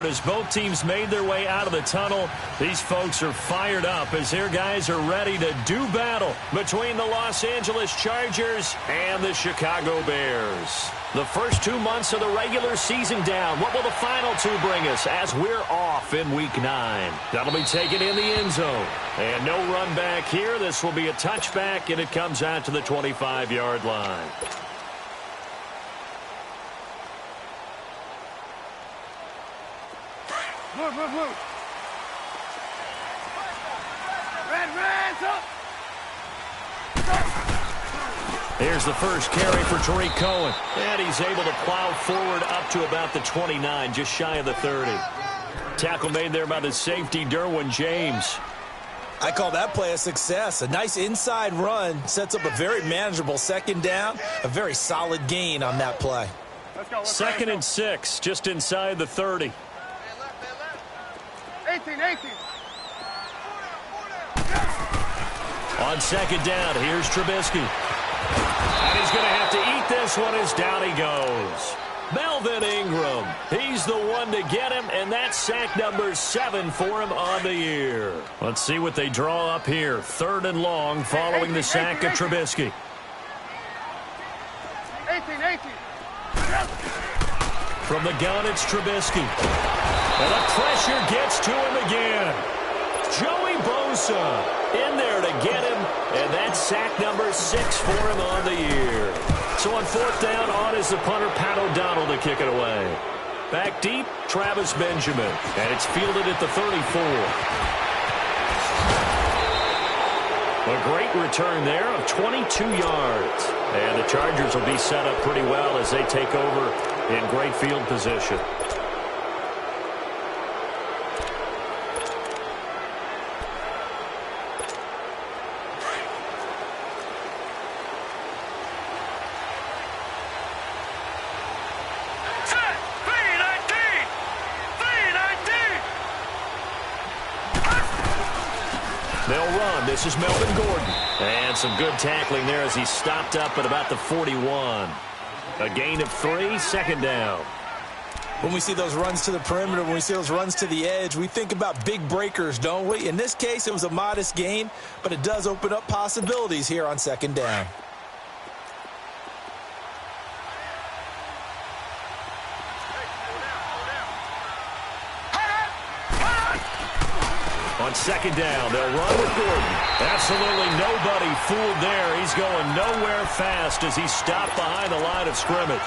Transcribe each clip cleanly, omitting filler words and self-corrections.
As both teams made their way out of the tunnel, these folks are fired up as their guys are ready to do battle between the Los Angeles Chargers and the Chicago Bears. The first 2 months of the regular season down. What will the final two bring us as we're off in Week 9? That'll be taken in the end zone. And no run back here. This will be a touchback, and it comes out to the 25-yard line. Move. Red, up. Here's the first carry for Tariq Cohen. And he's able to plow forward up to about the 29, just shy of the 30. Tackle made there by the safety, Derwin James. I call that play a success. A nice inside run sets up a very manageable second down. A very solid gain on that play. Let's go. 2nd and 6, just inside the 30. 18. On second down, here's Trubisky. And he's going to have to eat this one as down he goes. Melvin Ingram, he's the one to get him, and that's sack number 7 for him on the year. Let's see what they draw up here. 3rd and long following the sack of Trubisky. 18. From the gun, it's Trubisky. And the pressure gets to him again. Joey Bosa in there to get him, and that's sack number 6 for him on the year. So on 4th down, on is the punter, Pat O'Donnell, to kick it away. Back deep, Travis Benjamin, and it's fielded at the 34. A great return there of 22 yards. And the Chargers will be set up pretty well as they take over in great field position. They'll run. This is Melvin Gordon. And some good tackling there as he stopped up at about the 41. A gain of 3, 2nd down. When we see those runs to the perimeter, when we see those runs to the edge, we think about big breakers, don't we? In this case, it was a modest gain, but it does open up possibilities here on 2nd down. On 2nd down, they'll run with Gordon. Absolutely nobody fooled there. He's going nowhere fast as he's stopped behind the line of scrimmage.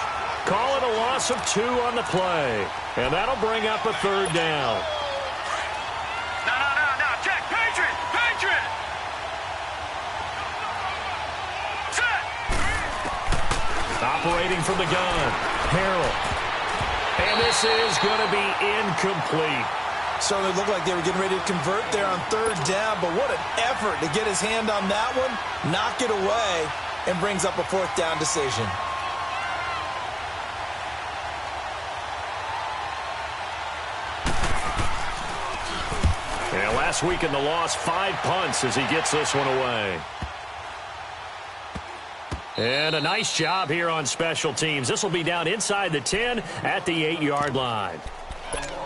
Call it a loss of 2 on the play. And that'll bring up a 3rd down. No. Check. Patriot. Set. Operating from the gun, Harrell. And this is going to be incomplete. Certainly looked like they were getting ready to convert there on 3rd down, but what an effort to get his hand on that one, knock it away, and brings up a 4th down decision. And last week in the loss, 5 punts as he gets this one away. And a nice job here on special teams. This will be down inside the 10 at the 8-yard line.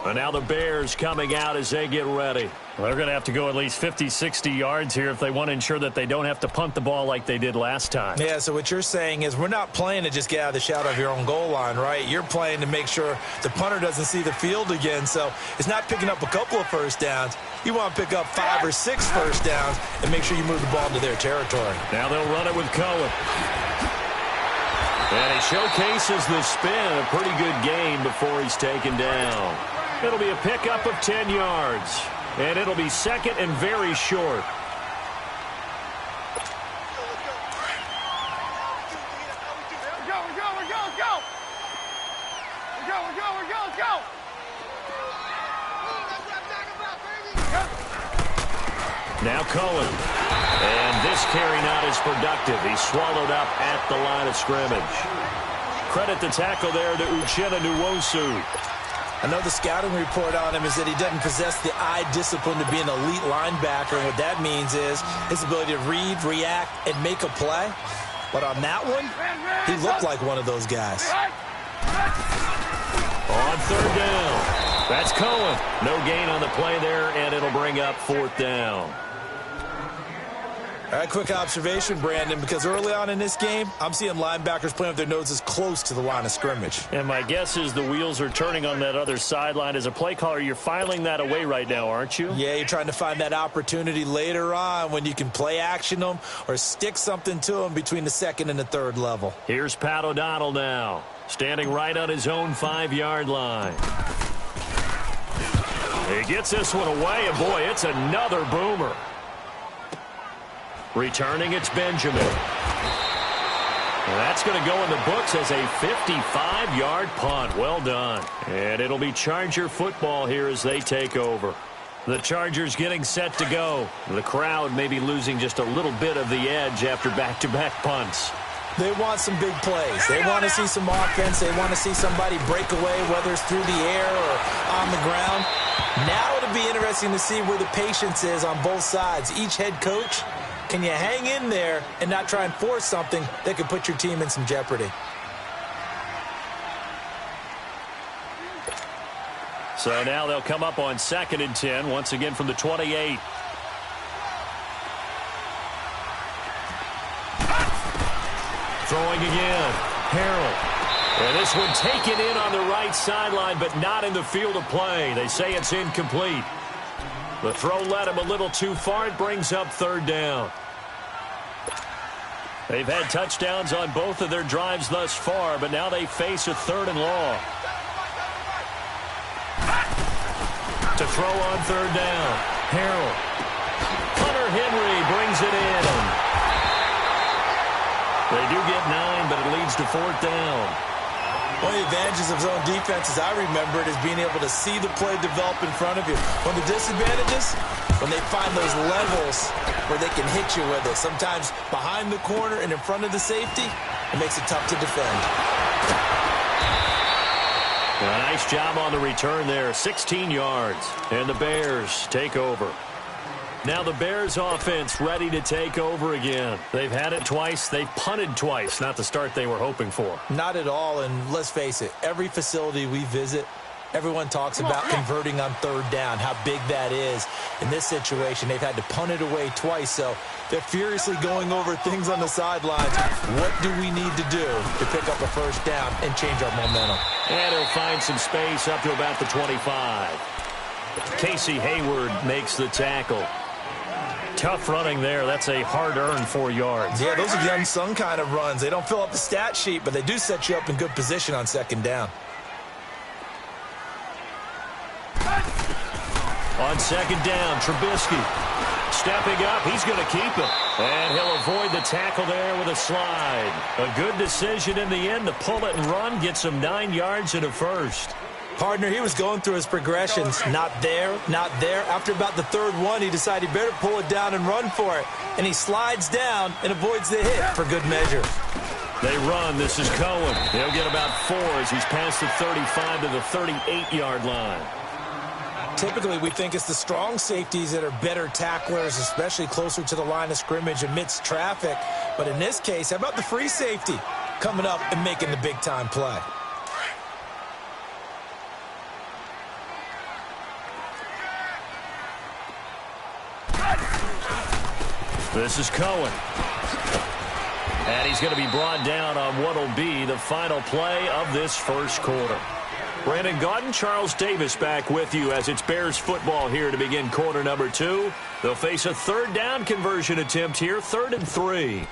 And now the Bears coming out as they get ready. Well, they're going to have to go at least 50, 60 yards here if they want to ensure that they don't have to punt the ball like they did last time. Yeah, so what you're saying is we're not playing to just get out of the shadow of your own goal line, right? You're playing to make sure the punter doesn't see the field again. So it's not picking up a couple of first downs. You want to pick up 5 or 6 first downs and make sure you move the ball into their territory. Now they'll run it with Cohen. And he showcases the spin, a pretty good gain before he's taken down. It'll be a pickup of 10 yards. And it'll be 2nd and very short. Go. Now Cohen. And this carry not as productive. He's swallowed up at the line of scrimmage. Credit the tackle there to Uchenna Nwosu. I know the scouting report on him is that he doesn't possess the eye discipline to be an elite linebacker. And what that means is his ability to read, react, and make a play. But on that one, he looked like one of those guys. On 3rd down. That's Cohen. No gain on the play there, and it'll bring up 4th down. All right, quick observation, Brandon, because early on in this game, I'm seeing linebackers playing with their noses close to the line of scrimmage. And my guess is the wheels are turning on that other sideline. As a play caller, you're filing that away right now, aren't you? Yeah, you're trying to find that opportunity later on when you can play action them or stick something to them between the 2nd and the 3rd level. Here's Pat O'Donnell now, standing right on his own 5-yard line. He gets this one away, and boy, it's another boomer. Returning, it's Benjamin. And that's going to go in the books as a 55-yard punt. Well done. And it'll be Charger football here as they take over. The Chargers getting set to go. The crowd may be losing just a little bit of the edge after back-to-back punts. They want some big plays. They want to see some offense. They want to see somebody break away, whether it's through the air or on the ground. Now it'll be interesting to see where the patience is on both sides. Each head coach, can you hang in there and not try and force something that could put your team in some jeopardy? So now they'll come up on 2nd and 10, once again from the 28. Throwing again. Harrell. And this one taken in on the right sideline, but not in the field of play. They say it's incomplete. The throw led him a little too far. It brings up 3rd down. They've had touchdowns on both of their drives thus far, but now they face a 3rd and long. To throw on 3rd down. Harrell. Hunter Henry brings it in. They do get 9, but it leads to 4th down. One of the advantages of zone defenses, I remember it, is being able to see the play develop in front of you. One of the disadvantages, when they find those levels where they can hit you with it, sometimes behind the corner and in front of the safety, it makes it tough to defend. A nice job on the return there, 16 yards, and the Bears take over. Now the Bears offense ready to take over again. They've had it twice. They've punted twice. Not the start they were hoping for. Not at all, and let's face it, every facility we visit, everyone talks about converting on 3rd down, how big that is. In this situation, they've had to punt it away twice, so they're furiously going over things on the sidelines. What do we need to do to pick up a 1st down and change our momentum? And he'll find some space up to about the 25. Casey Hayward makes the tackle. Tough running there. That's a hard-earned 4 yards. Yeah, those are the unsung kind of runs. They don't fill up the stat sheet, but they do set you up in good position on 2nd down. On 2nd down, Trubisky stepping up. He's going to keep it. And he'll avoid the tackle there with a slide. A good decision in the end to pull it and run. Gets him 9 yards and a 1st. Partner, he was going through his progressions. Not there, not there. After about the 3rd one, he decided he better pull it down and run for it. And he slides down and avoids the hit for good measure. They run. This is Cohen. They'll get about 4 as he's past the 35 to the 38-yard line. Typically, we think it's the strong safeties that are better tacklers, especially closer to the line of scrimmage amidst traffic. But in this case, how about the free safety coming up and making the big-time play? This is Cohen. And he's going to be brought down on what will be the final play of this 1st quarter. Brandon Gaudin, Charles Davis back with you as it's Bears football here to begin quarter number 2. They'll face a 3rd down conversion attempt here, 3rd and 3.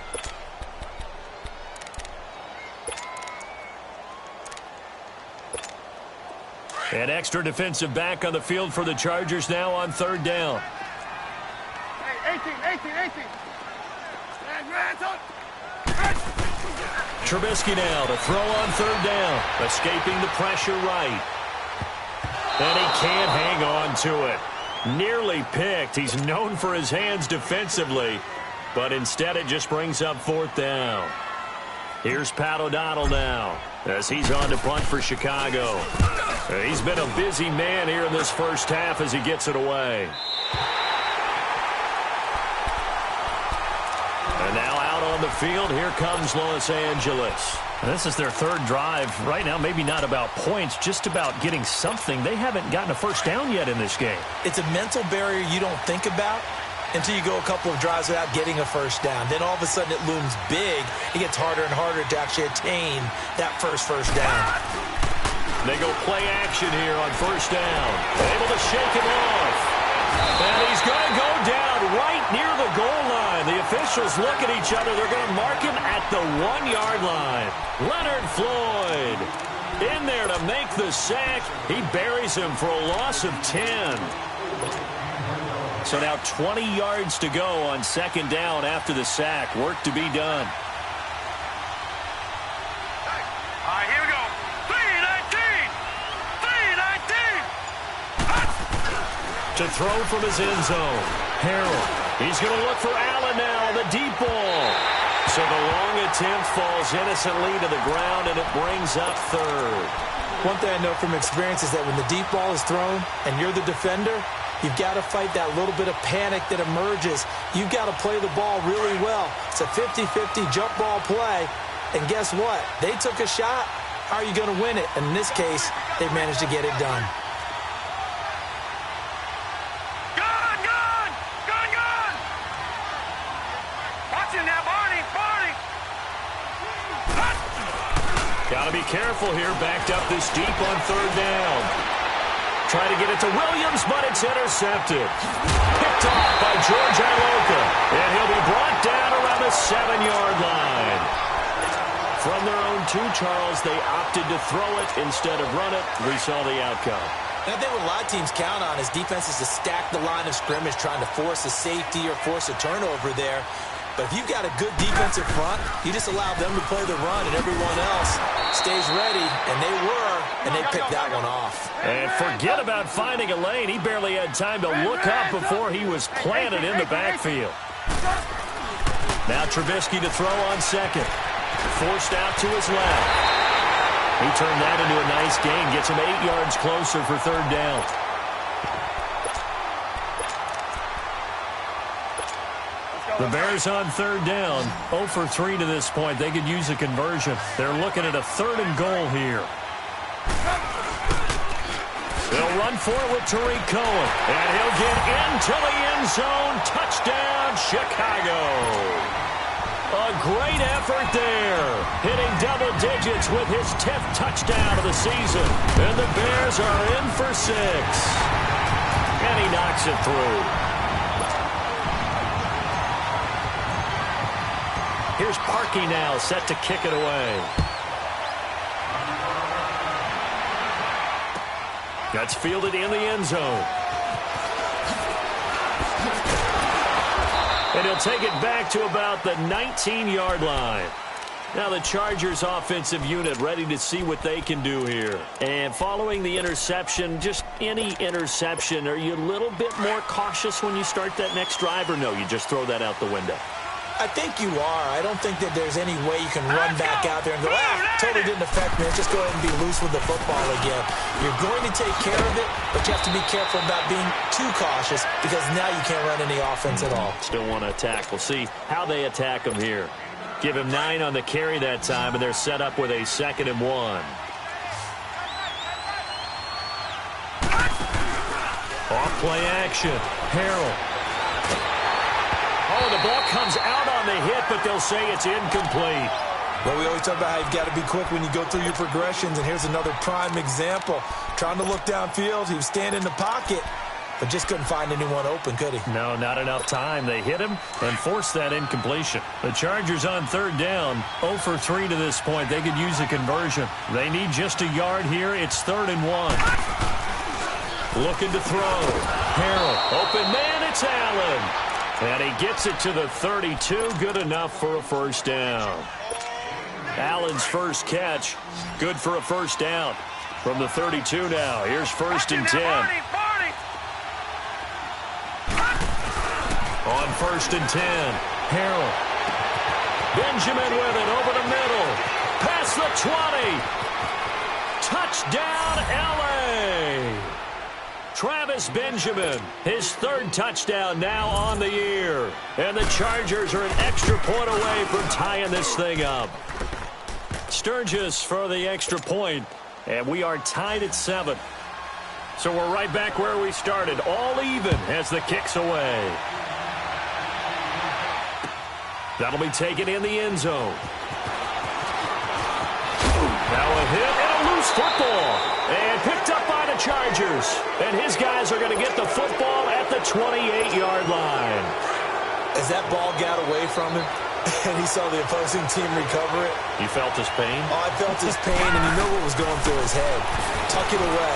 An extra defensive back on the field for the Chargers now on 3rd down. 18. Trubisky now to throw on 3rd down. Escaping the pressure right. And he can't hang on to it. Nearly picked. He's known for his hands defensively. But instead it just brings up 4th down. Here's Pat O'Donnell now as he's on to punt for Chicago. He's been a busy man here in this 1st half as he gets it away. And now out on the field. Here comes Los Angeles. This is their third drive. Right now, maybe not about points, just about getting something. They haven't gotten a first down yet in this game. It's a mental barrier you don't think about until you go a couple of drives without getting a first down. Then all of a sudden it looms big. It gets harder and harder to actually attain that first down. They go play action here on first down. Able to shake him off. And he's going to go down right near the goal line. The officials look at each other. They're going to mark him at the 1-yard line. Leonard Floyd in there to make the sack. He buries him for a loss of 10. So now 20 yards to go on second down after the sack. Work to be done. All right, here we go. 319. 319. To throw from his end zone. Harrell. He's going to look for Allen now on the deep ball. So the long attempt falls innocently to the ground, and it brings up third. One thing I know from experience is that when the deep ball is thrown and you're the defender, you've got to fight that little bit of panic that emerges. You've got to play the ball really well. It's a 50-50 jump ball play. And guess what? They took a shot. How are you going to win it? And in this case, they managed to get it done. Gun! Watch him now, Barney! Got to be careful here. Backed up this deep on third down. Try to get it to Williams, but it's intercepted. Picked off by George Iloka. And he'll be brought down around the 7-yard line. From their own 2, Charles, they opted to throw it instead of run it. We saw the outcome. And I think what a lot of teams count on is defenses to stack the line of scrimmage, trying to force a safety or force a turnover there. But if you've got a good defensive front, you just allow them to play the run, and everyone else stays ready, and they picked that one off. And forget about finding a lane. He barely had time to look up before he was planted in the backfield. Now Trubisky to throw on second. Forced out to his left. He turned that into a nice gain. Gets him 8 yards closer for third down. The Bears on third down. 0 for 3 to this point. They could use a conversion. They're looking at a 3rd and goal here. They'll run for it with Tariq Cohen. And he'll get into the end zone. Touchdown, Chicago. A great effort there. Hitting double digits with his 10th touchdown of the season. And the Bears are in for 6. And he knocks it through. Here's Parkey now, set to kick it away. That's fielded in the end zone. And he'll take it back to about the 19-yard line. Now the Chargers offensive unit ready to see what they can do here. And following the interception, just any interception, are you a little bit more cautious when you start that next drive, or no, you just throw that out the window? I think you are. I don't think that there's any way you can run back out there and go, totally didn't affect me. Let's just go ahead and be loose with the football again. You're going to take care of it, but you have to be careful about being too cautious because now you can't run any offense at all. Still want to attack. We'll see how they attack him here. Give him 9 on the carry that time, and they're set up with a 2nd and 1. Off play action. Harrell. Oh, the ball comes out on the hit, but they'll say it's incomplete. Well, we always talk about how you've got to be quick when you go through your progressions, and here's another prime example. Trying to look downfield, he was standing in the pocket, but just couldn't find anyone open, could he? No, not enough time. They hit him and forced that incompletion. The Chargers on third down, 0 for 3 to this point. They could use a conversion. They need just a yard here. It's 3rd and 1. Looking to throw. Harrell, open man, it's Allen. And he gets it to the 32, good enough for a first down. Allen's first catch, good for a first down. From the 32 now, here's 1st and 10. On 1st and 10, Harrell. Benjamin with it over the middle. Past the 20. Touchdown, L.A. Travis Benjamin, his third touchdown now on the year. And the Chargers are an extra point away from tying this thing up. Sturgis for the extra point, and we are tied at 7. So we're right back where we started, all even as the kick's away. That'll be taken in the end zone. Now a hit and a loose football. And picked up by the Chargers. And his guys are going to get the football at the 28-yard line. As that ball got away from him, and he saw the opposing team recover it. You felt his pain? Oh, I felt his pain, and you know what was going through his head. Tuck it away.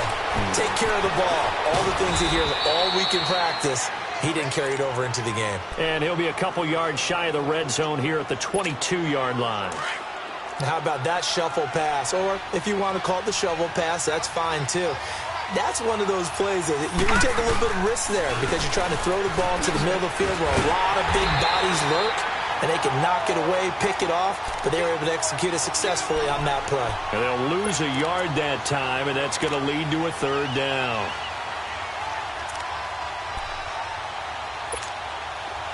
Take care of the ball. All the things he hears all week in practice, he didn't carry it over into the game. And he'll be a couple yards shy of the red zone here at the 22-yard line. How about that shuffle pass? Or if you want to call it the shovel pass, that's fine too. That's one of those plays that you take a little bit of risk there because you're trying to throw the ball into the middle of the field where a lot of big bodies lurk, and they can knock it away, pick it off, but they were able to execute it successfully on that play. And they'll lose a yard that time, and that's going to lead to a third down.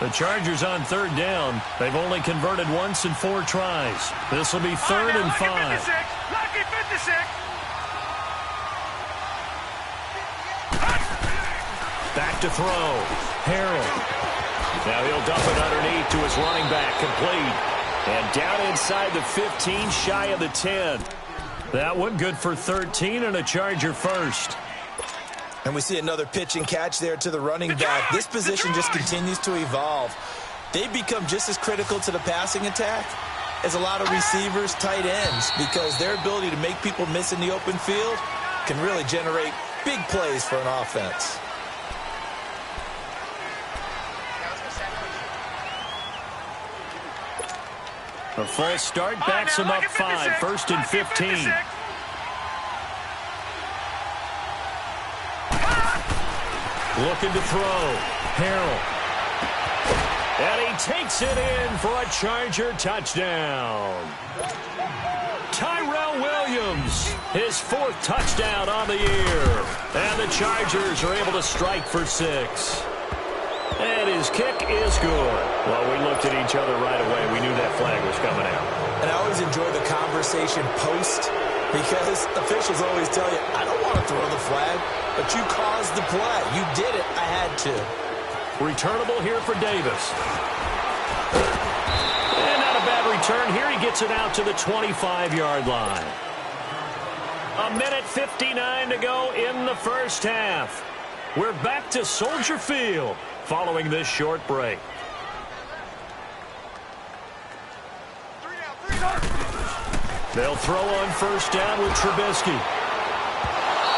The Chargers on third down. They've only converted once in 4 tries. This will be third and 5. Lucky 56. Back to throw. Harrell. Now he'll dump it underneath to his running back. Complete. And down inside the 15, shy of the 10. That one good for 13 and a Charger first. And we see another pitch and catch there to the running back. This position just continues to evolve. They become just as critical to the passing attack as a lot of receivers, tight ends, because their ability to make people miss in the open field can really generate big plays for an offense. A false start backs him up 5, first and 15. Looking to throw. Harrell. And he takes it in for a Charger touchdown. Tyrell Williams, his 4th touchdown on the year. And the Chargers are able to strike for 6. And his kick is good. Well, we looked at each other right away. We knew that flag was coming out. And I always enjoy the conversation post because officials always tell you, I don't want to throw the flag, but you caused the play. You did it. I had to. Returnable here for Davis. And not a bad return here. He gets it out to the 25-yard line. 1:59 to go in the first half. We're back to Soldier Field following this short break. They'll throw on first down with Trubisky.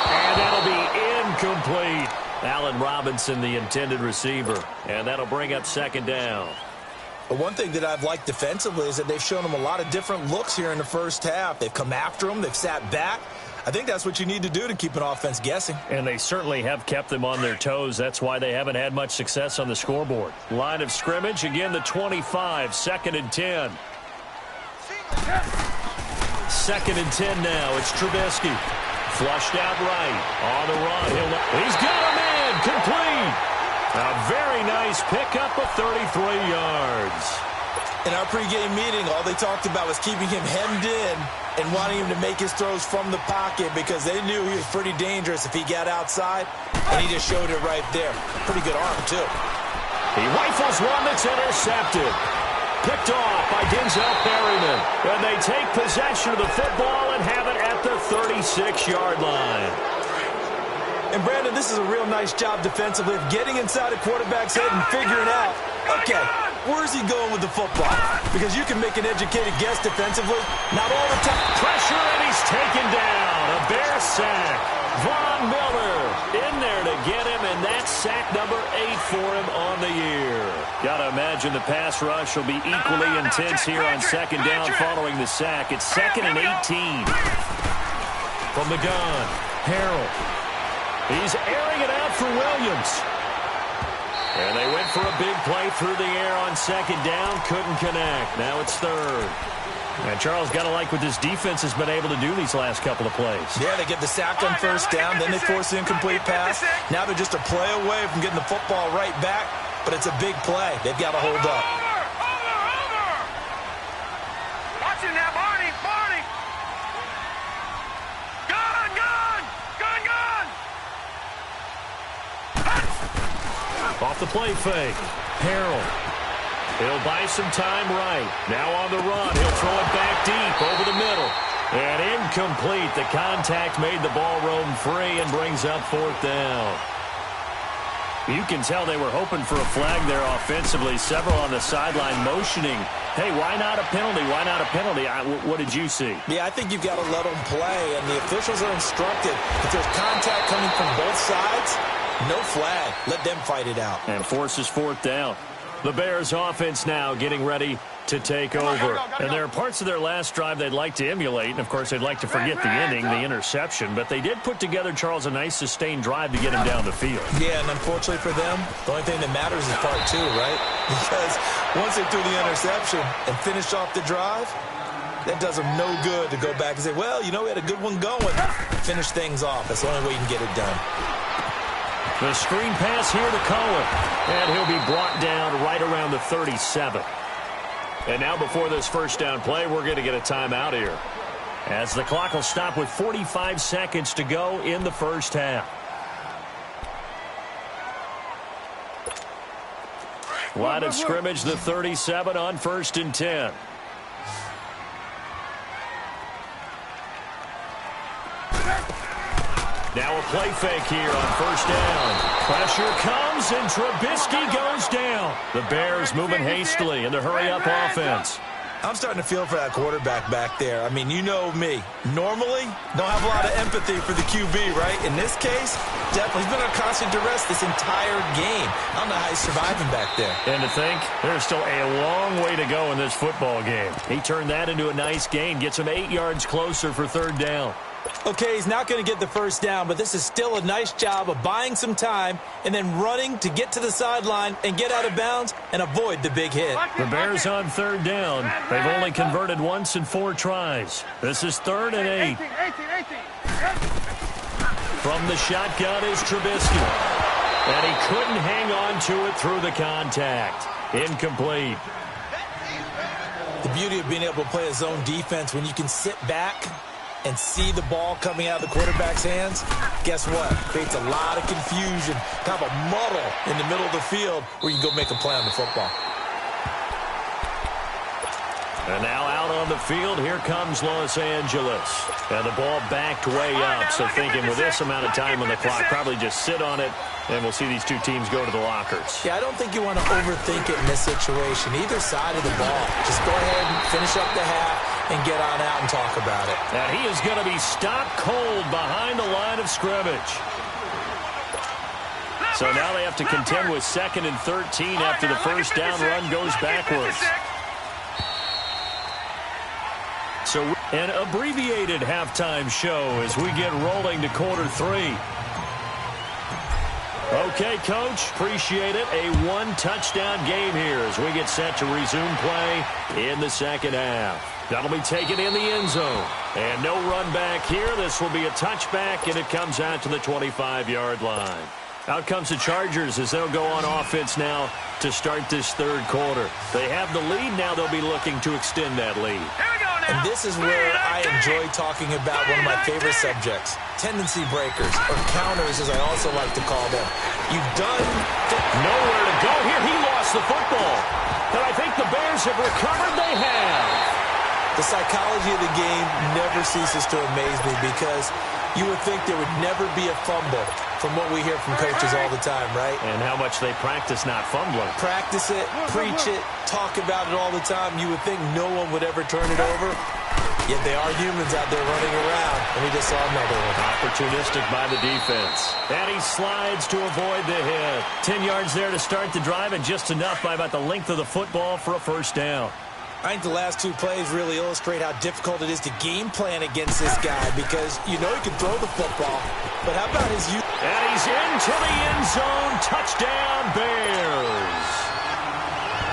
And that'll be incomplete. Allen Robinson, the intended receiver. And that'll bring up second down. But one thing that I've liked defensively is that they've shown them a lot of different looks here in the first half. They've come after them. They've sat back. I think that's what you need to do to keep an offense guessing. And they certainly have kept them on their toes. That's why they haven't had much success on the scoreboard. Line of scrimmage, again, the 25, second and 10. Second and 10 now. It's Trubisky. Flushed out right. On the run. He's got him in. Complete. A very nice pickup of 33 yards. In our pregame meeting, all they talked about was keeping him hemmed in and wanting him to make his throws from the pocket because they knew he was pretty dangerous if he got outside, and he just showed it right there. Pretty good arm, too. He rifles one that's intercepted. Picked off by Denzel Perryman. And they take possession of the football and have it at the 36-yard line. And, Brandon, this is a real nice job defensively of getting inside a quarterback's head and figuring out, okay, where's he going with the football? Because you can make an educated guess defensively. Not all the time. Pressure, and he's taken down. A Bear sack. Von Miller in there to get him, and that's sack number 8 for him on the year. Got to imagine the pass rush will be equally intense here on second down following the sack. It's second and 18. From the gun, Harrell. He's airing it out for Williams. And they went for a big play through the air on second down. Couldn't connect. Now it's third. And Charles, got to like what this defense has been able to do these last couple of plays. Yeah, they get the sack on first down, then they force the incomplete pass. Now they're just a play away from getting the football right back, but it's a big play. They've got to hold up. Over! Watch it now, Barney! Gun! Off the play fake. Harrell. He'll buy some time right. Now on the run. He'll throw it back deep over the middle. And incomplete. The contact made the ball roam free and brings up fourth down. You can tell they were hoping for a flag there offensively. Several on the sideline motioning. Hey, why not a penalty? Why not a penalty? What did you see? Yeah, I think you've got to let them play, and the officials are instructed. If there's contact coming from both sides, no flag. Let them fight it out. And forces fourth down. The Bears offense now getting ready to take over. And there are parts of their last drive they'd like to emulate. And, of course, they'd like to forget the inning, the interception. But they did put together, Charles, a nice sustained drive to get him down the field. Yeah, and unfortunately for them, the only thing that matters is part two, right? Because once they threw the interception and finished off the drive, that does them no good to go back and say, well, you know, we had a good one going. Finish things off. That's the only way you can get it done. The screen pass here to Cohen. And he'll be brought down right around the 37. And now before this first down play, we're going to get a timeout here, as the clock will stop with 45 seconds to go in the first half. Line of scrimmage, the 37 on 1st and 10. Now a play fake here on first down. Pressure comes, and Trubisky goes down. The Bears moving hastily in the hurry-up offense. I'm starting to feel for that quarterback back there. I mean, you know me. Normally, don't have a lot of empathy for the QB, right? In this case, definitely. He's been under constant duress this entire game. I don't know how he's surviving back there. And to think, there's still a long way to go in this football game. He turned that into a nice gain, gets him 8 yards closer for third down. Okay, he's not going to get the first down, but this is still a nice job of buying some time and then running to get to the sideline and get out of bounds and avoid the big hit. The Bears on third down. They've only converted once in 4 tries. This is 3rd and 8. From the shotgun is Trubisky. And he couldn't hang on to it through the contact. Incomplete. The beauty of being able to play a zone defense when you can sit back and see the ball coming out of the quarterback's hands, guess what? Creates a lot of confusion, kind of a muddle in the middle of the field where you can go make a play on the football. And now out on the field, here comes Los Angeles. And the ball backed way up, so thinking with this amount of time on the clock, probably just sit on it, and we'll see these two teams go to the lockers. Yeah, I don't think you want to overthink it in this situation. Either side of the ball. Just go ahead and finish up the half and get on out and talk about it. And he is going to be stopped cold behind the line of scrimmage. So now they have to contend with 2nd and 13 after the first down run goes backwards. So an abbreviated halftime show as we get rolling to quarter 3. Okay, Coach, appreciate it. A 1-touchdown game here as we get set to resume play in the second half. That'll be taken in the end zone. And no run back here. This will be a touchback, and it comes out to the 25-yard line. Out comes the Chargers as they'll go on offense now to start this third quarter. They have the lead. Now they'll be looking to extend that lead. And this is where I enjoy talking about one of my favorite subjects, tendency breakers, or counters as I also like to call them. You've done nowhere to go here. He lost the football. And I think the Bears have recovered. They have. The psychology of the game never ceases to amaze me because you would think there would never be a fumble from what we hear from coaches all the time, right? And how much they practice not fumbling. Practice it, preach it, talk about it all the time. You would think no one would ever turn it over. Yet they are humans out there running around, and we just saw another one. Opportunistic by the defense. And he slides to avoid the hit. 10 yards there to start the drive, and just enough by about the length of the football for a first down. I think the last two plays really illustrate how difficult it is to game plan against this guy because you know he can throw the football, but how about his use? And he's into the end zone. Touchdown, Bears.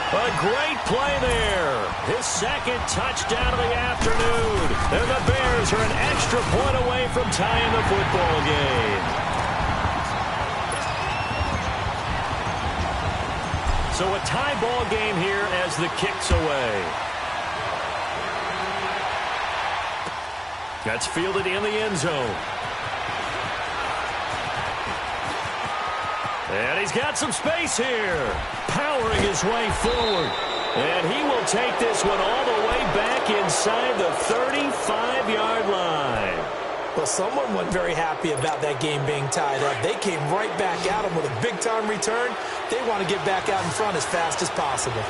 A great play there. His second touchdown of the afternoon. And the Bears are an extra point away from tying the football game. So a tie ball game here as the kick's away. That's fielded in the end zone. And he's got some space here. Powering his way forward. And he will take this one all the way back inside the 35-yard line. Well, someone wasn't very happy about that game being tied up. They came right back at him with a big-time return. They want to get back out in front as fast as possible.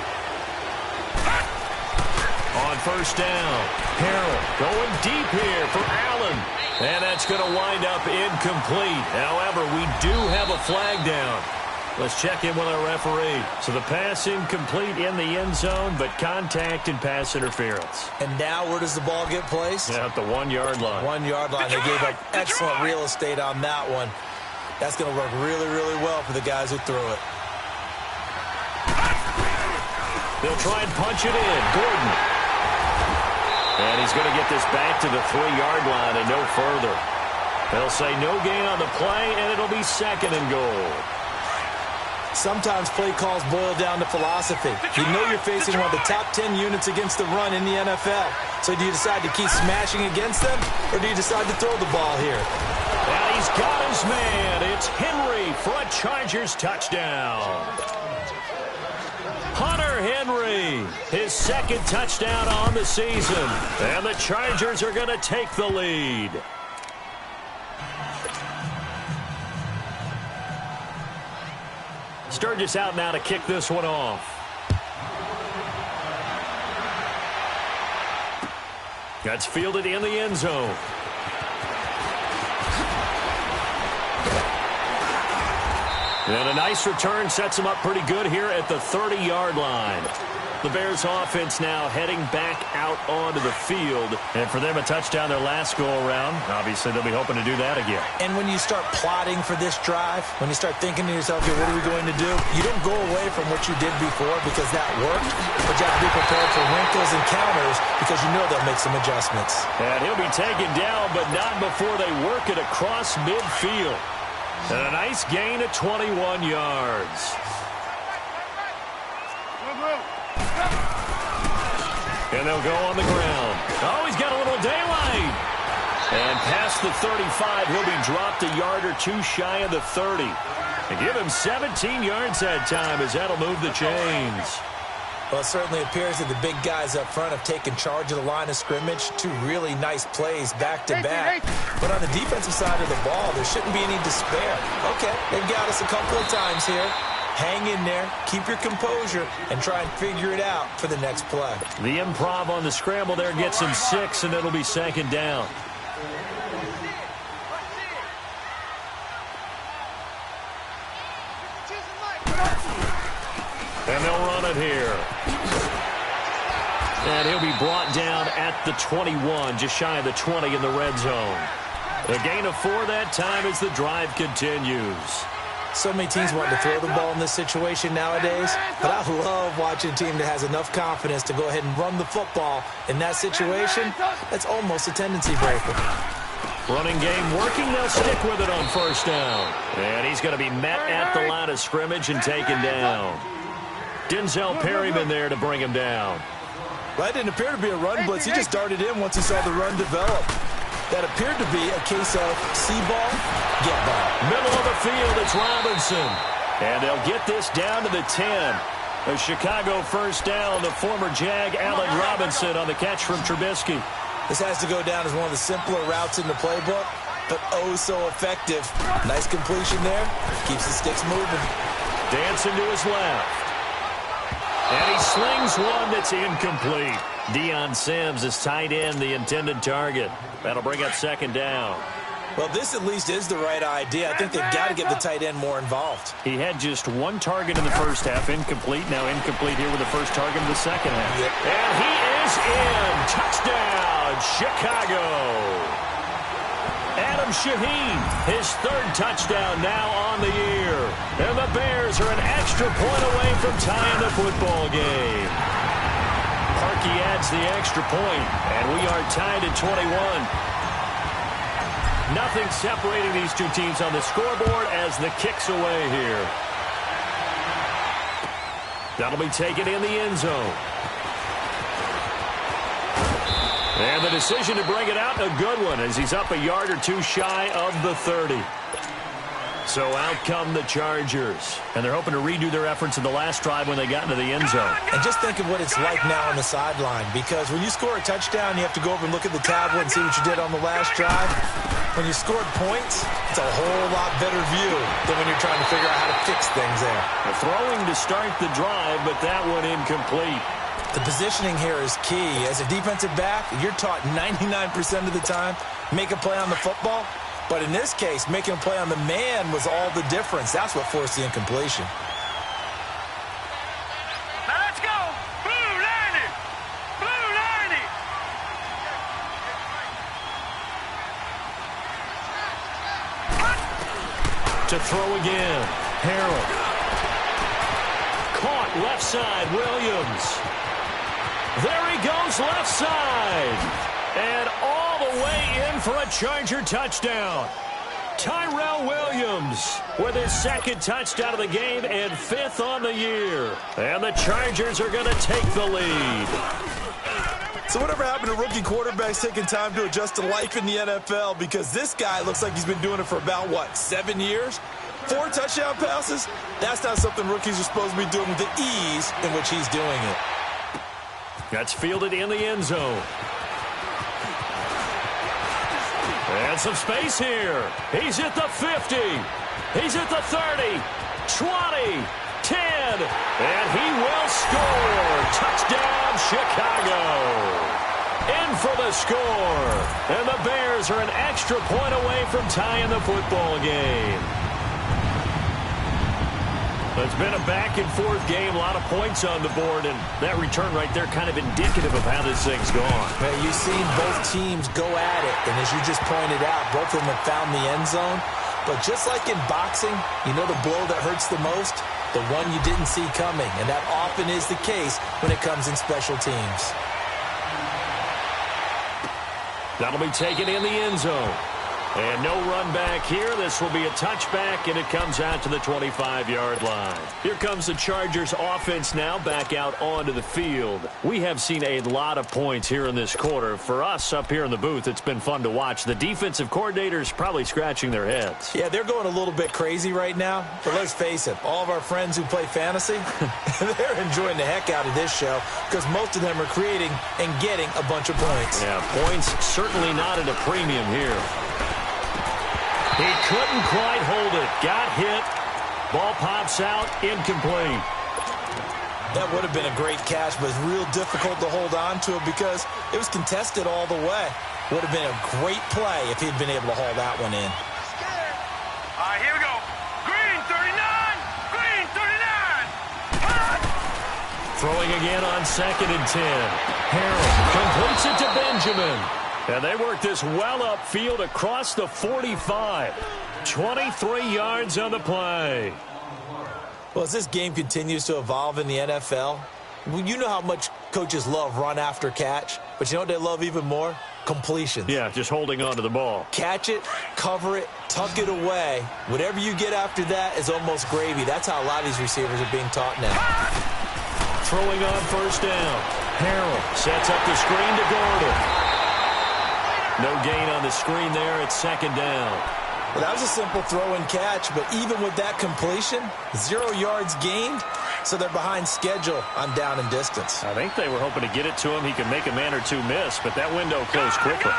On first down, Harrell going deep here for Allen. And that's going to wind up incomplete. However, we do have a flag down. Let's check in with our referee. So the pass incomplete in the end zone, but contact and pass interference. And now where does the ball get placed? Yeah, at the 1-yard line. 1-yard line. They gave up excellent real estate on that one. That's going to work really, really well for the guys who threw it. They'll try and punch it in. Gordon. And he's going to get this back to the 3-yard line and no further. They'll say no gain on the play, and it'll be second and goal. Sometimes play calls boil down to philosophy. You know you're facing one of the top 10 units against the run in the NFL. So do you decide to keep smashing against them, or do you decide to throw the ball here? And he's got his man. It's Henry for a Chargers touchdown. Hunter Henry, his second touchdown on the season. And the Chargers are going to take the lead. Sturgis out now to kick this one off. That's fielded in the end zone. And a nice return sets him up pretty good here at the 30-yard line. The Bears offense now heading back out onto the field. And for them, a touchdown their last go-around. Obviously, they'll be hoping to do that again. And when you start plotting for this drive, when you start thinking to yourself, okay, what are we going to do? You don't go away from what you did before because that worked. But you have to be prepared for wrinkles and counters because you know they'll make some adjustments. And he'll be taken down, but not before they work it across midfield. And a nice gain of 21 yards. And they'll go on the ground. Oh, he's got a little daylight. And past the 35, he'll be dropped a yard or two shy of the 30. And give him 17 yards that time as that'll move the chains. Well, it certainly appears that the big guys up front have taken charge of the line of scrimmage. Two really nice plays back-to-back. But on the defensive side of the ball, there shouldn't be any despair. Okay, they've got us a couple of times here. Hang in there, keep your composure, and try and figure it out for the next play. The improv on the scramble there gets him 6, and it'll be second down. And they'll run it here. And he'll be brought down at the 21, just shy of the 20 in the red zone. A gain of 4 that time as the drive continues. So many teams want to throw the ball in this situation nowadays, but I love watching a team that has enough confidence to go ahead and run the football. In that situation, that's almost a tendency breaker. Running game working, they'll stick with it on first down. And he's going to be met at the line of scrimmage and taken down. Denzel Perryman there to bring him down. Well, that didn't appear to be a run blitz. He just darted in once he saw the run develop. That appeared to be a case of see ball, get ball. Middle of the field, it's Robinson. And they'll get this down to the 10. A Chicago first down, the former Jag Allen Robinson on the catch from Trubisky. This has to go down as one of the simpler routes in the playbook, but oh so effective. Nice completion there. Keeps the sticks moving. Dancing to his left. And he slings one that's incomplete. Deion Sims is tight end, the intended target. That'll bring up second down. Well, this at least is the right idea. I think they've got to get the tight end more involved. He had just one target in the first half, incomplete. Now incomplete here with the first target in the second half. Yep. And he is in. Touchdown, Chicago. Adam Shaheen, his third touchdown now on the year. And the Bears are an extra point away from tying the football game. Parkey adds the extra point, and we are tied at 21. Nothing separating these two teams on the scoreboard as the kick's away here. That'll be taken in the end zone. And the decision to bring it out, a good one, as he's up a yard or two shy of the 30. So out come the Chargers. And they're hoping to redo their efforts in the last drive when they got into the end zone. And just think of what it's like now on the sideline, because when you score a touchdown, you have to go over and look at the tablet and see what you did on the last drive. When you scored points, it's a whole lot better view than when you're trying to figure out how to fix things there. The throwing to start the drive, but that one incomplete. The positioning here is key. As a defensive back, you're taught 99% of the time, make a play on the football. But in this case, making a play on the man was all the difference. That's what forced the incompletion. Now let's go. Blue 90. Blue 90. To throw again. Harrell. Caught left side. Williams. There he goes left side. And all the way in for a Charger touchdown. Tyrell Williams with his second touchdown of the game and fifth on the year. And the Chargers are going to take the lead. So whatever happened to rookie quarterbacks taking time to adjust to life in the NFL? Because this guy looks like he's been doing it for about, 7 years? 4 touchdown passes? That's not something rookies are supposed to be doing with the ease in which he's doing it. That's fielded in the end zone. And some space here. He's at the 50. He's at the 30. 20. 10. And he will score. Touchdown, Chicago. In for the score. And the Bears are an extra point away from tying the football game. It's been a back-and-forth game, a lot of points on the board, and that return right there kind of indicative of how this thing's gone. Man, you've seen both teams go at it, and as you just pointed out, both of them have found the end zone. But just like in boxing, you know the blow that hurts the most? The one you didn't see coming, and that often is the case when it comes in special teams. That'll be taken in the end zone. And no run back here. This will be a touchback, and it comes out to the 25-yard line. Here comes the Chargers offense now back out onto the field. We have seen a lot of points here in this quarter. For us up here in the booth, it's been fun to watch. The defensive coordinators probably scratching their heads. Yeah, they're going a little bit crazy right now. But let's face it, all of our friends who play fantasy, they're enjoying the heck out of this show because most of them are creating and getting a bunch of points. Yeah, points certainly not at a premium here. He couldn't quite hold it. Got hit. Ball pops out. Incomplete. That would have been a great catch, but it's real difficult to hold on to it because it was contested all the way. Would have been a great play if he'd been able to haul that one in. All right, here we go. Green 39. Green 39. Throwing again on 2nd and 10. Harrell completes it to Benjamin. And they work this well upfield across the 45. 23 yards on the play. Well, as this game continues to evolve in the NFL, you know how much coaches love run after catch, but you know what they love even more? Completions. Yeah, just holding on to the ball. Catch it, cover it, tuck it away. Whatever you get after that is almost gravy. That's how a lot of these receivers are being taught now. Throwing on first down. Harrell sets up the screen to Gordon. No gain on the screen there at 2nd down. Well, that was a simple throw and catch, but even with that completion, 0 yards gained, so they're behind schedule on down and distance. I think they were hoping to get it to him. He could make a man or two miss, but that window closed quickly.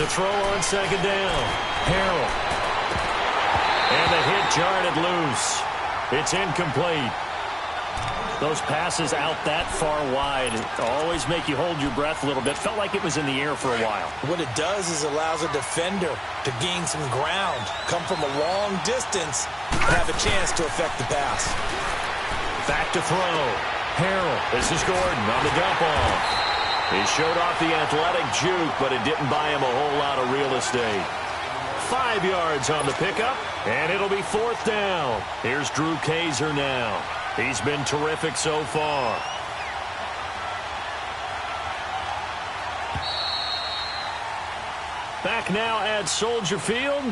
To throw on 2nd down. Harrell. And the hit jarred it loose. It's incomplete. Those passes out that far wide always make you hold your breath a little bit. Felt like it was in the air for a while. What it does is allows a defender to gain some ground, come from a long distance, and have a chance to affect the pass. Back to throw. Harrell. This is Gordon on the dump off. He showed off the athletic juke, but it didn't buy him a whole lot of real estate. 5 yards on the pickup, and it'll be 4th down. Here's Drew Kaiser now. He's been terrific so far. Back now at Soldier Field.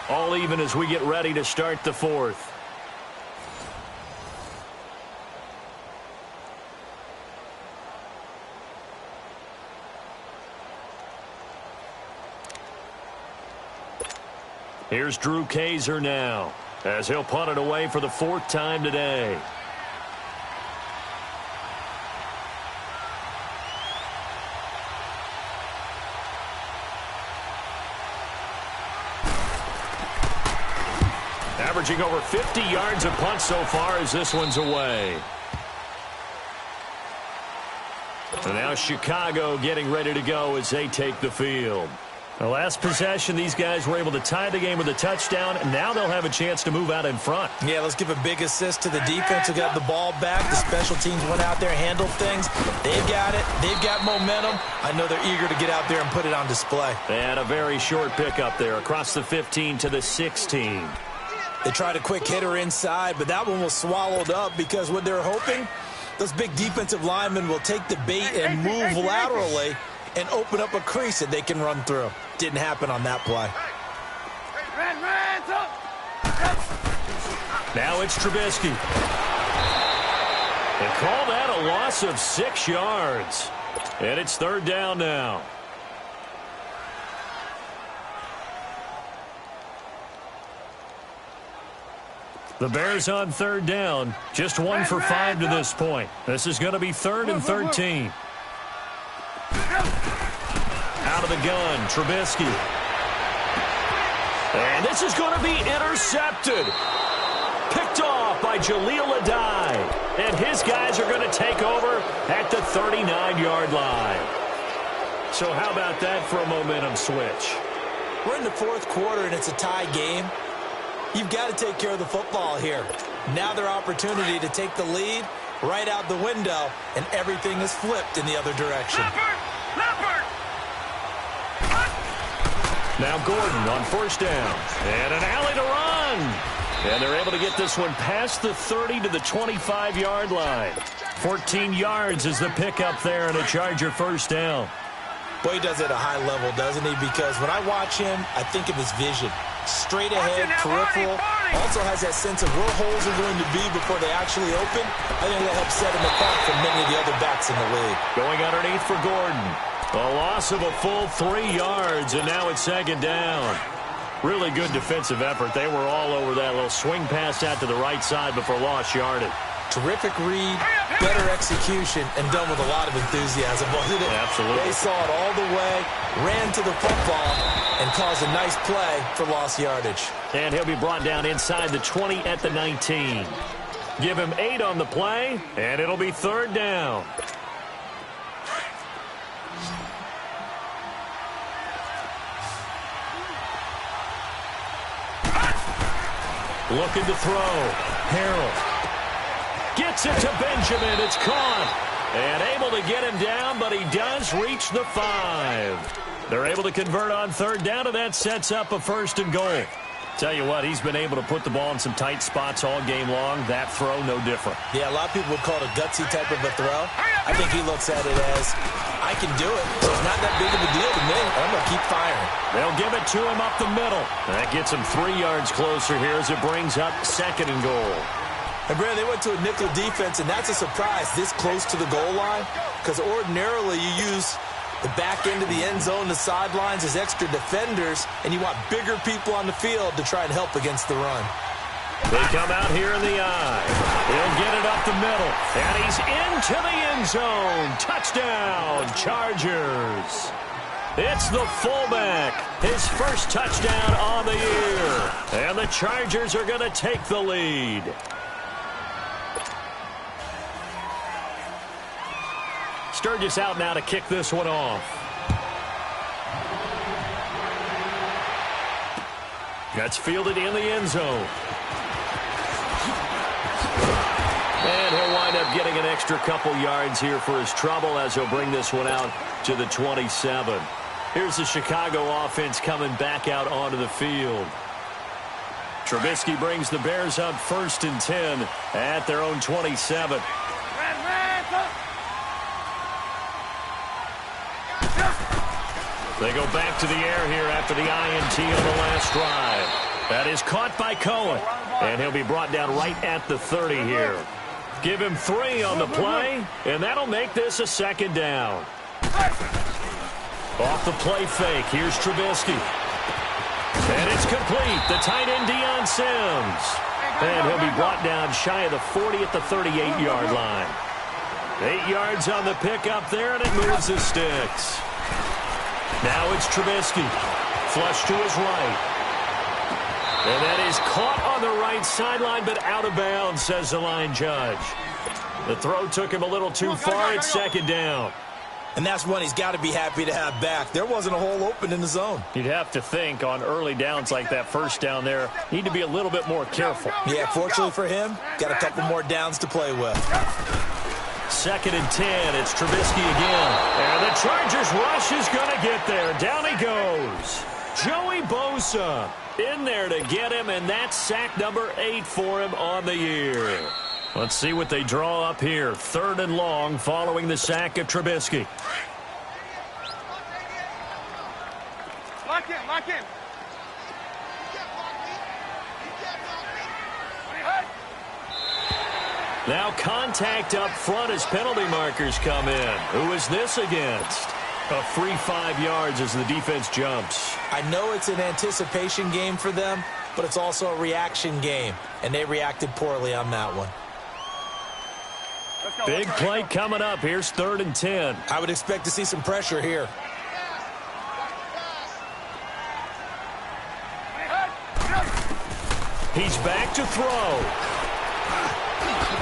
All even as we get ready to start the 4th. Here's Drew Kaiser now, as he'll punt it away for the 4th time today. Averaging over 50 yards of punt so far as this one's away. And now Chicago getting ready to go as they take the field. The last possession, these guys were able to tie the game with a touchdown, and now they'll have a chance to move out in front. Yeah, let's give a big assist to the defense who got the ball back. The special teams went out there, handled things. They've got it. They've got momentum. I know they're eager to get out there and put it on display. They had a very short pickup there across the 15 to the 16. They tried a quick hitter inside, but that one was swallowed up because what they're hoping, those big defensive linemen will take the bait and move laterally and open up a crease that they can run through. Didn't happen on that play. Now it's Trubisky. They call that a loss of 6 yards. And it's 3rd down now. The Bears on 3rd down. Just 1 for 5 to this point. This is going to be 3rd and 13. Out of the gun, Trubisky. And this is going to be intercepted. Picked off by Jaleel Adai. And his guys are going to take over at the 39-yard line. So how about that for a momentum switch? We're in the 4th quarter, and it's a tie game. You've got to take care of the football here. Now their opportunity to take the lead right out the window, and everything is flipped in the other direction. Leopard! Now Gordon on 1st down. And an alley to run. And they're able to get this one past the 30 to the 25-yard line. 14 yards is the pickup there and a Charger 1st down. Boy, he does it at a high level, doesn't he? Because when I watch him, I think of his vision. Straight ahead, peripheral. Also has that sense of where holes are going to be before they actually open. I think that helps set him apart from many of the other backs in the league. Going underneath for Gordon. A loss of a full 3 yards, and now it's 2nd down. Really good defensive effort. They were all over that little swing pass out to the right side before lost yardage. Terrific read, better execution, and done with a lot of enthusiasm, wasn't it? Absolutely. They saw it all the way, ran to the football, and caused a nice play for lost yardage. And he'll be brought down inside the 20 at the 19. Give him 8 on the play, and it'll be 3rd down. Looking to throw. Harrell. Gets it to Benjamin. It's caught. And able to get him down, but he does reach the 5. They're able to convert on 3rd down, and that sets up a 1st and goal. Tell you what, he's been able to put the ball in some tight spots all game long. That throw, no different. Yeah, a lot of people would call it a gutsy type of a throw. I think he looks at it as, I can do it, so it's not that big of a deal to me. I'm going to keep firing. They'll give it to him up the middle. That gets him 3 yards closer here as it brings up 2nd and goal. And, Brad, they went to a nickel defense, and that's a surprise this close to the goal line, because ordinarily you use the back end of the end zone, the sidelines as extra defenders, and you want bigger people on the field to try and help against the run. They come out here in the eye. He'll get it up the middle, and he's into the end zone. Touchdown, Chargers. It's the fullback, his 1st touchdown on the year. And the Chargers are going to take the lead. Sturgis out now to kick this one off. That's fielded in the end zone. And he'll wind up getting an extra couple yards here for his trouble as he'll bring this one out to the 27. Here's the Chicago offense coming back out onto the field. Trubisky brings the Bears up 1st and 10 at their own 27. They go back to the air here after the INT on the last drive. That is caught by Cohen, and he'll be brought down right at the 30 here. Give him 3 on the play, and that'll make this a 2nd down. Off the play fake, here's Trubisky. And it's complete. The tight end, Deion Sims. And he'll be brought down shy of the 40 at the 38-yard line. 8 yards on the pickup there, and it moves the sticks. Now it's Trubisky. Flush to his right. And that is caught on the right sideline, but out of bounds, says the line judge. The throw took him a little too far. It's 2nd down. And that's one he's got to be happy to have back. There wasn't a hole open in the zone. You'd have to think on early downs like that, 1st down there, need to be a little bit more careful. Yeah, fortunately for him, got a couple more downs to play with. 2nd and 10. It's Trubisky again. And the Chargers rush is going to get there. Down he goes. Joey Bosa in there to get him, and that's sack number 8 for him on the year. Let's see what they draw up here. 3rd and long following the sack of Trubisky. Lock in, lock in. Now contact up front as penalty markers come in. Who is this against? A free 5 yards as the defense jumps. I know it's an anticipation game for them, but it's also a reaction game, and they reacted poorly on that one. Big play coming up. Here's 3rd and 10. I would expect to see some pressure here. He's back to throw.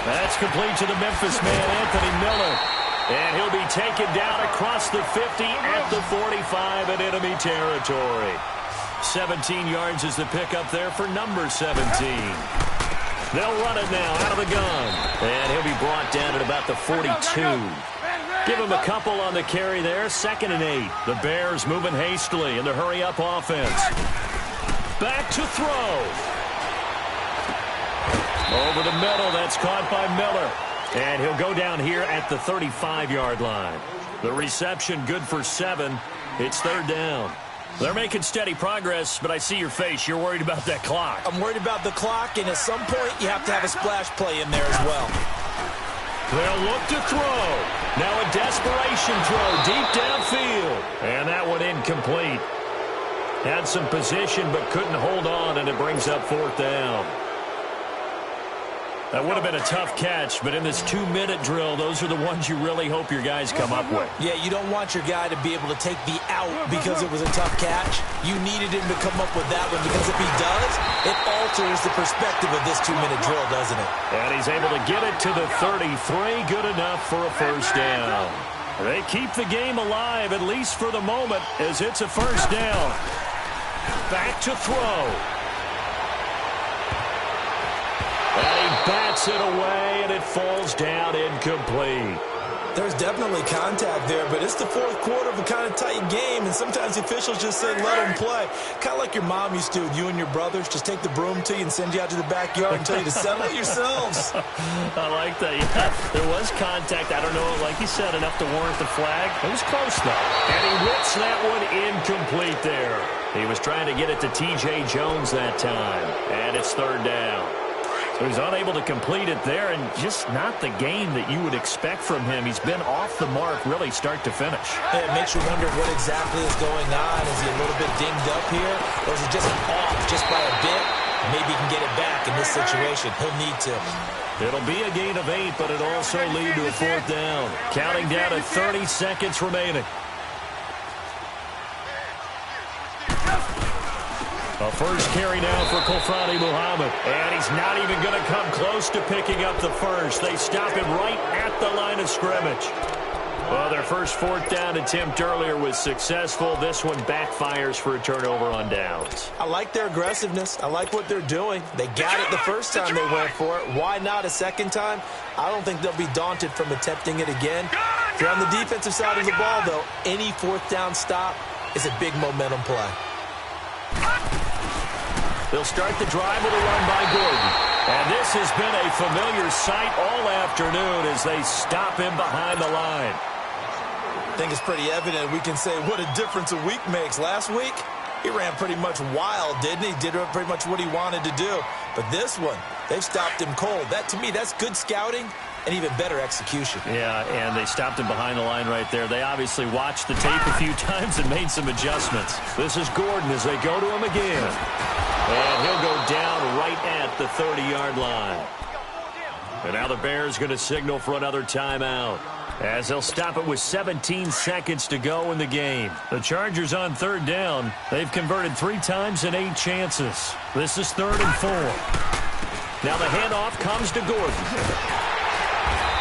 That's complete to the Memphis man, Anthony Miller. And he'll be taken down across the 50 at the 45 in enemy territory. 17 yards is the pickup there for number 17. They'll run it now out of the gun. And he'll be brought down at about the 42. Give him a couple on the carry there. 2nd and 8. The Bears moving hastily in the hurry-up offense. Back to throw. Over the middle. That's caught by Miller. And he'll go down here at the 35-yard line. The reception good for 7. It's 3rd down. They're making steady progress, but I see your face. You're worried about that clock. I'm worried about the clock, and at some point, you have to have a splash play in there as well. They'll look to throw. Now a desperation throw deep downfield. And that one incomplete. Had some position, but couldn't hold on, and it brings up 4th down. That would have been a tough catch, but in this 2-minute drill, those are the ones you really hope your guys come up with. Yeah, you don't want your guy to be able to take the out because it was a tough catch. You needed him to come up with that one because if he does, it alters the perspective of this 2-minute drill, doesn't it? And he's able to get it to the 33. Good enough for a 1st down. They keep the game alive, at least for the moment, as it's a 1st down. Back to throw. And he bats it away, and it falls down incomplete. There's definitely contact there, but it's the 4th quarter of a kind of tight game, and sometimes the officials just say, let them play. Kind of like your mom used to with you and your brothers. Just take the broom to you and send you out to the backyard and tell you to settle it yourselves. I like that. Yeah, there was contact. I don't know, like you said, enough to warrant the flag. It was close, though. And he whips that one incomplete there. He was trying to get it to T.J. Jones that time, and it's 3rd down. So he's unable to complete it there, and just not the game that you would expect from him. He's been off the mark really start to finish. It makes you wonder what exactly is going on. Is he a little bit dinged up here, or is he just off just by a bit? Maybe he can get it back in this situation. He'll need to. It'll be a gain of 8, but it'll also lead to a 4th down. Counting down to 30 seconds remaining. A first carry now for Kofrani Muhammad. And he's not even going to come close to picking up the first. They stop him right at the line of scrimmage. Well, their first fourth down attempt earlier was successful. This one backfires for a turnover on downs. I like their aggressiveness. I like what they're doing. They got it the first time they went for it. Why not a second time? I don't think they'll be daunted from attempting it again. If you're on the defensive side of the ball, though, any fourth down stop is a big momentum play. They'll start the drive with a run by Gordon. And this has been a familiar sight all afternoon as they stop him behind the line. I think it's pretty evident. We can say what a difference a week makes. Last week, he ran pretty much wild, didn't he? Did pretty much what he wanted to do. But this one, they've stopped him cold. That, to me, that's good scouting and even better execution. Yeah, and they stopped him behind the line right there. They obviously watched the tape a few times and made some adjustments. This is Gordon as they go to him again. And he'll go down right at the 30-yard line. And now the Bears going to signal for another timeout, as they'll stop it with 17 seconds to go in the game. The Chargers on third down. They've converted 3 times in 8 chances. This is 3rd and 4. Now the handoff comes to Gordon.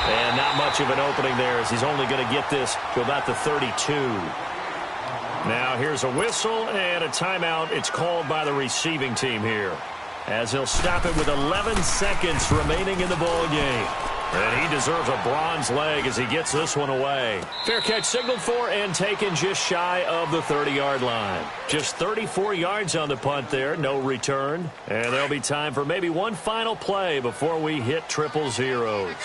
And not much of an opening there, as he's only going to get this to about the 32. Now here's a whistle and a timeout. It's called by the receiving team here, as he'll stop it with 11 seconds remaining in the ball game. And he deserves a bronze leg as he gets this one away. Fair catch signaled for and taken just shy of the 30-yard line. Just 34 yards on the punt there, no return. And there'll be time for maybe one final play before we hit triple zeros.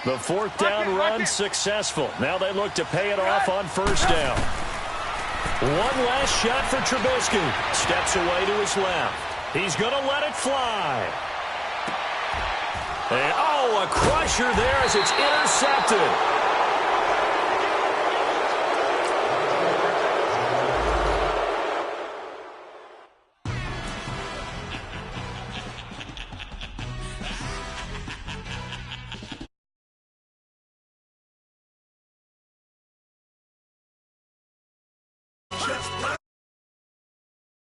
The fourth down run successful. Now they look to pay it off on first down. One last shot for Trubisky. Steps away to his left. He's going to let it fly. And, oh, a crusher there as it's intercepted.